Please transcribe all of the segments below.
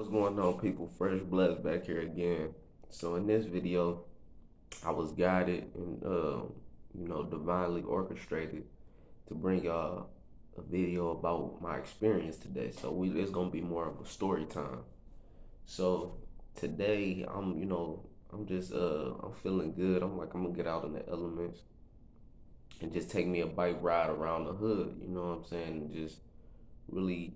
What's going on, people? Fresh Blessed back here again. So in this video, I was guided and divinely orchestrated to bring y'all a video about my experience today. So it's gonna be more of a story time. So today, I'm feeling good. I'm like I'm gonna get out in the elements and just take me a bike ride around the hood. You know what I'm saying? And just really,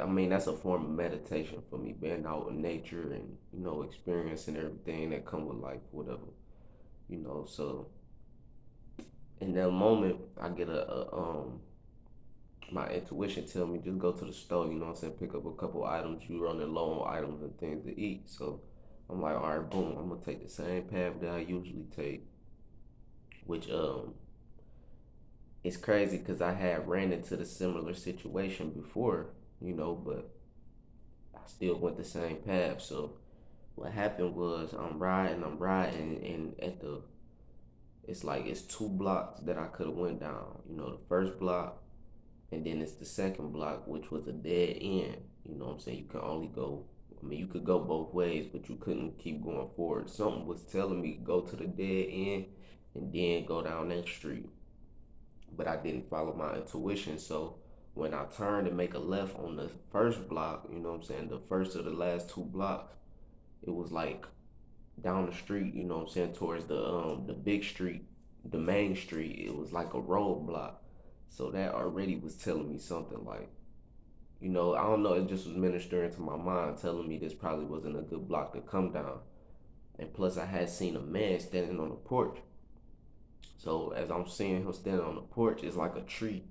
I mean, that's a form of meditation for me, being out in nature and, experiencing everything that come with life, whatever, So in that moment, I get my intuition tell me just go to the store, you know what I'm saying, pick up a couple items. You running low on items and things to eat. So I'm like, all right, boom, I'm gonna take the same path that I usually take, which it's crazy because I had ran into the similar situation before, but I still went the same path. So what happened was I'm riding, and it's 2 blocks that I could have went down. The first block, and then it's the second block, which was a dead end. You know what I'm saying? You can only go. I mean, you could go both ways, but you couldn't keep going forward. Something was telling me go to the dead end and then go down that street, but I didn't follow my intuition. So when I turned and make a left on the first block, you know what I'm saying, the first of the last 2 blocks, it was like down the street, you know what I'm saying, towards the big street, the main street. It was like a roadblock. So that already was telling me something like, I don't know, it just was ministering to my mind, telling me this probably wasn't a good block to come down. And plus I had seen a man standing on the porch. So as I'm seeing him standing on the porch, it's like a tree.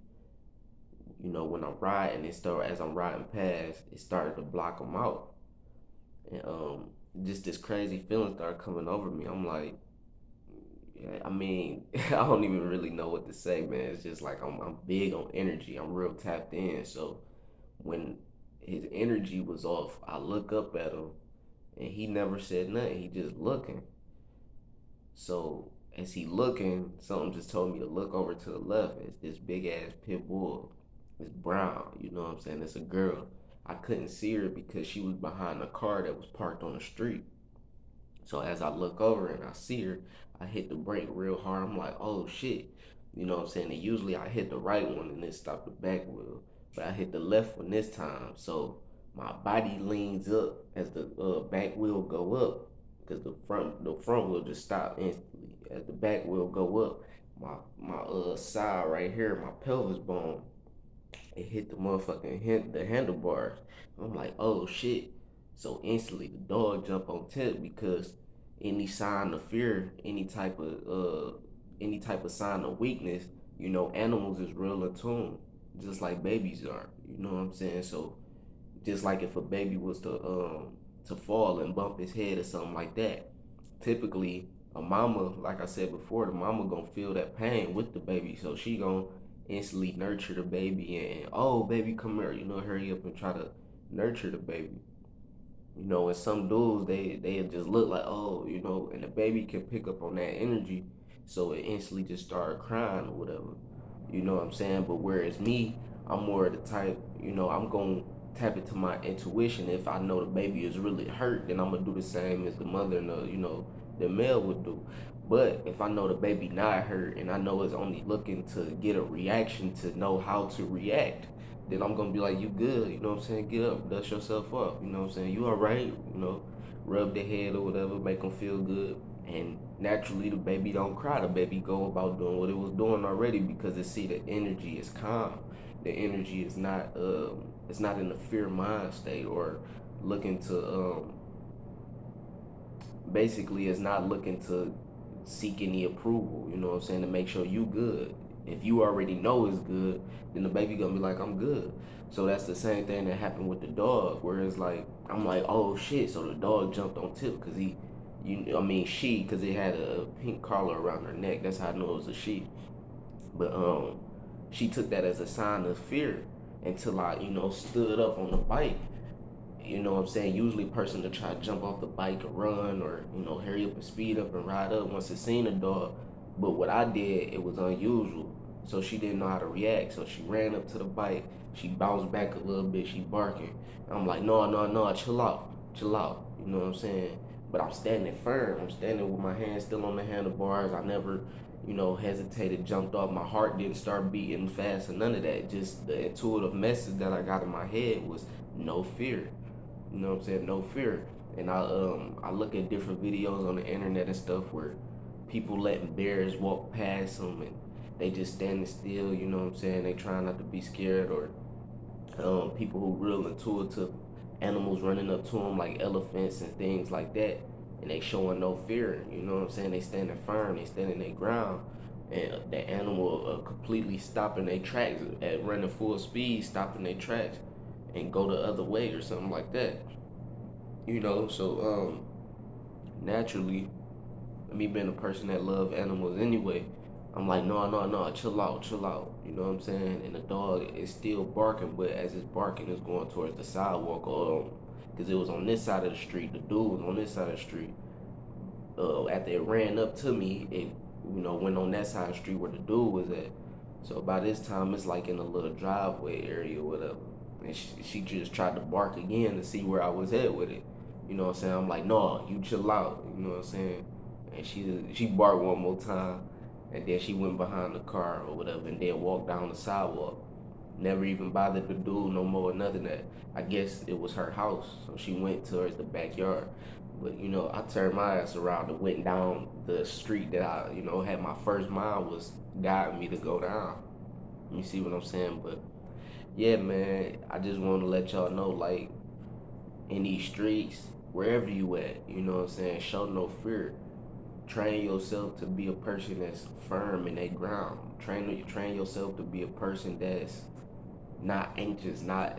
When I'm riding, as I'm riding past, it started to block him out. And just this crazy feeling started coming over me. I'm like, yeah, I mean, I don't even really know what to say, man. It's just like I'm big on energy. I'm real tapped in. So when his energy was off, I look up at him, and he never said nothing. He just looking. So as he looking, something just told me to look over to the left. It's this big ass pit bull. It's brown, you know what I'm saying? It's a girl. I couldn't see her because she was behind a car that was parked on the street. So as I look over and I see her, I hit the brake real hard. I'm like, oh shit. You know what I'm saying? And usually I hit the right one and it stopped the back wheel. But I hit the left one this time. So my body leans up as the back wheel go up, because the front wheel just stopped instantly. As the back wheel go up, my side right here, my pelvis bone, it hit the handlebars. I'm like, oh shit. So instantly the dog jump on tip, because any sign of fear, any type of sign of weakness, animals is real attuned, just like babies are. You know what I'm saying? So just like if a baby was to fall and bump his head or something like that, typically a mama, like I said before, the mama gonna feel that pain with the baby, so she gonna instantly nurture the baby, and oh baby come here, hurry up and try to nurture the baby. And some dudes, they just look like, oh, and the baby can pick up on that energy, so it instantly just start crying or whatever. You know what I'm saying? But whereas me, I'm more of the type, I'm gonna tap into my intuition. If I know the baby is really hurt, then I'm gonna do the same as the mother and the male would do. But if I know the baby not hurt and I know it's only looking to get a reaction to know how to react, then I'm gonna be like, you good, you know what I'm saying? Get up, dust yourself off, you know what I'm saying? You all right, rub the head or whatever, make them feel good. And naturally, the baby don't cry. The baby go about doing what it was doing already, because it see the energy is calm. The energy is not it's not in the fear mind state, or looking to basically it's not looking to seek any approval, you know what I'm saying, to make sure you good. If you already know it's good, then the baby gonna be like, I'm good. So that's the same thing that happened with the dog, where it's like, I'm like, oh shit, so the dog jumped on tip because she, because it had a pink collar around her neck. That's how I knew it was a she. But she took that as a sign of fear until I, stood up on the bike. You know what I'm saying? Usually a person to try to jump off the bike or run, or, hurry up and speed up and ride up once it seen a dog. But what I did, it was unusual. So she didn't know how to react. So she ran up to the bike. She bounced back a little bit. She barking. I'm like, no, no, no, chill out, chill out. You know what I'm saying? But I'm standing firm. I'm standing with my hands still on the handlebars. I never, hesitated, jumped off. My heart didn't start beating fast or none of that. Just the intuitive message that I got in my head was no fear. You know what I'm saying? No fear. And I look at different videos on the internet and stuff where people letting bears walk past them and they just standing still. You know what I'm saying? They trying not to be scared, or people who real intuitive animals running up to them like elephants and things like that, and they showing no fear. You know what I'm saying? They standing firm. They standing their ground. And the animal completely stopping their tracks at running full speed, stopping their tracks, and go the other way or something like that. So naturally, me being a person that love animals anyway, I'm like, no, no, no, chill out, chill out. You know what I'm saying? And the dog is still barking, but as it's barking, it's going towards the sidewalk. Because it was on this side of the street. The dude was on this side of the street. After it ran up to me, it went on that side of the street where the dude was at. So by this time, it's like in a little driveway area or whatever. And she just tried to bark again to see where I was at with it. You know what I'm saying? I'm like, no, you chill out. You know what I'm saying? And she barked one more time, and then she went behind the car or whatever, and then walked down the sidewalk. Never even bothered the dude no more, nothing that. I guess it was her house, so she went towards the backyard. But I turned my ass around and went down the street that I, had my first mind was guiding me to go down. You see what I'm saying? But yeah, man, I just want to let y'all know, like, in these streets, wherever you at, you know what I'm saying, show no fear. Train yourself to be a person that's firm in that ground. Train yourself to be a person that's not anxious, not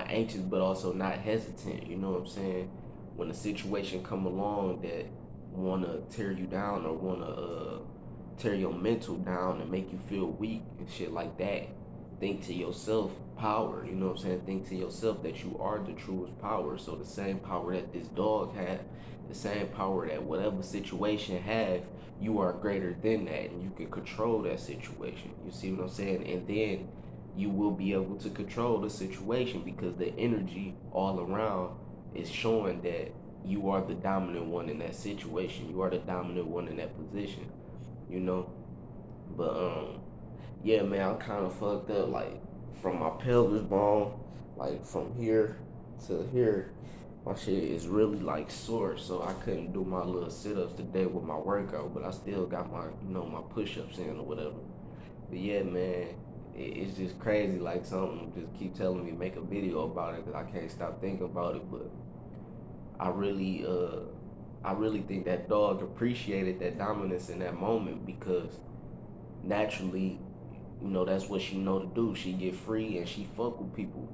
anxious, but also not hesitant. You know what I'm saying? When a situation come along that wanna tear you down or wanna tear your mental down and make you feel weak and shit like that, think to yourself power. You know what I'm saying? Think to yourself that you are the truest power. So the same power that this dog had, the same power that whatever situation have, you are greater than that, and you can control that situation. You see what I'm saying? And then you will be able to control the situation because the energy all around is showing that you are the dominant one in that situation. You are the dominant one in that position, you know? But yeah, man, I'm kind of fucked up, like from my pelvis bone, like from here to here. My shit is really like sore, so I couldn't do my little sit-ups today with my workout, but I still got my, my push-ups in or whatever. But yeah, man, it's just crazy. Like something just keep telling me make a video about it because I can't stop thinking about it. But I really, I really think that dog appreciated that dominance in that moment because naturally, that's what she know to do. She get free and she fuck with people,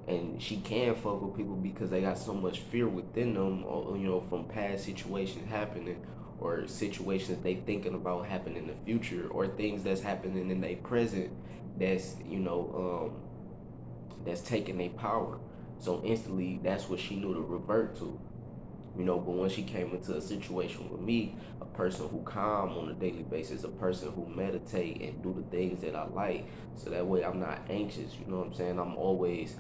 and she can fuck with people because they got so much fear within them, or, from past situations happening, or situations they thinking about happening in the future, or things that's happening in their present that's that's taking their power. So instantly, that's what she knew to revert to. But when she came into a situation with me, a person who calm on a daily basis, a person who meditate and do the things that I like, so that way I'm not anxious. You know what I'm saying? I'm always,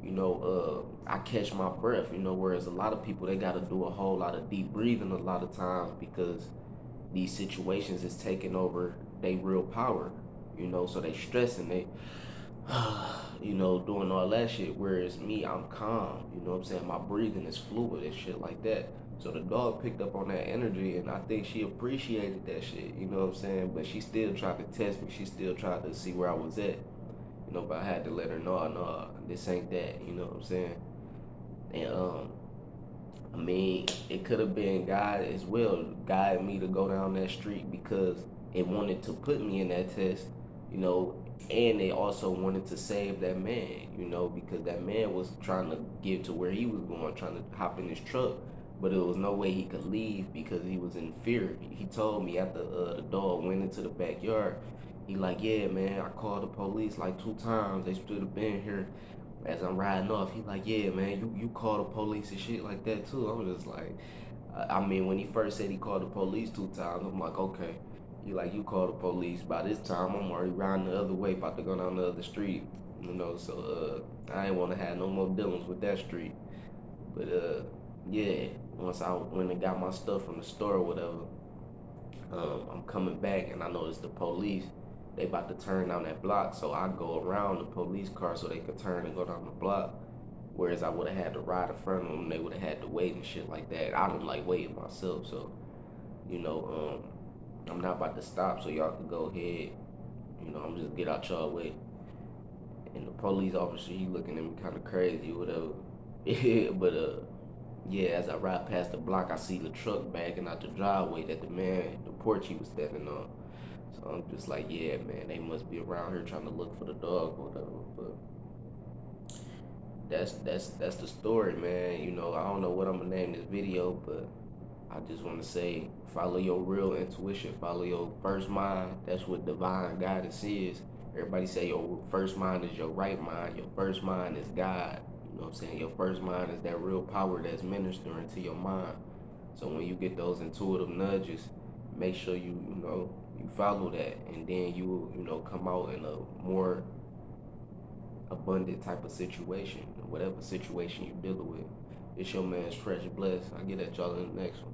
I catch my breath. Whereas a lot of people they got to do a whole lot of deep breathing a lot of times because these situations is taking over their real power. So they stressing, they doing all that shit. Whereas me, I'm calm. You know what I'm saying? My breathing is fluid and shit like that. So the dog picked up on that energy, and I think she appreciated that shit. You know what I'm saying? But she still tried to test me. She still tried to see where I was at. But I had to let her know, no, this ain't that. You know what I'm saying? And I mean, it could have been God as well, guided me to go down that street because it wanted to put me in that test, you know, and they also wanted to save that man, because that man was trying to get to where he was going, trying to hop in his truck, but there was no way he could leave because he was in fear. He told me after the dog went into the backyard, he like, yeah, man, I called the police like 2 times. They stood up in here as I'm riding off. He like, yeah, man, you call the police and shit like that too. I was just like, I mean, when he first said he called the police 2 times, I'm like, okay, He like, you call the police. By this time, I'm already riding the other way, about to go down the other street. You know, so I ain't want to have no more dealings with that street. But yeah, once I went and got my stuff from the store or whatever, I'm coming back and I noticed the police. They about to turn down that block, so I go around the police car so they could turn and go down the block. Whereas I would have had to ride in front of them, they would have had to wait and shit like that. I don't like waiting myself, so you know, I'm not about to stop, so y'all can go ahead. You know, I'm just get out y'all way. And the police officer, he looking at me kind of crazy, whatever. Yeah, but yeah, as I ride past the block, I see the truck backing out the driveway that the porch he was standing on. So I'm just like, yeah, man, they must be around here trying to look for the dog or whatever. But that's the story, man. You know, I don't know what I'm gonna name this video, but I just want to say, follow your real intuition, follow your first mind. That's what divine guidance is. Everybody say your first mind is your right mind. Your first mind is God. You know what I'm saying? Your first mind is that real power that's ministering to your mind. So when you get those intuitive nudges, make sure you follow that, and then you come out in a more abundant type of situation, whatever situation you're dealing with. It's your man's Fresh Bless. I get at y'all in the next one.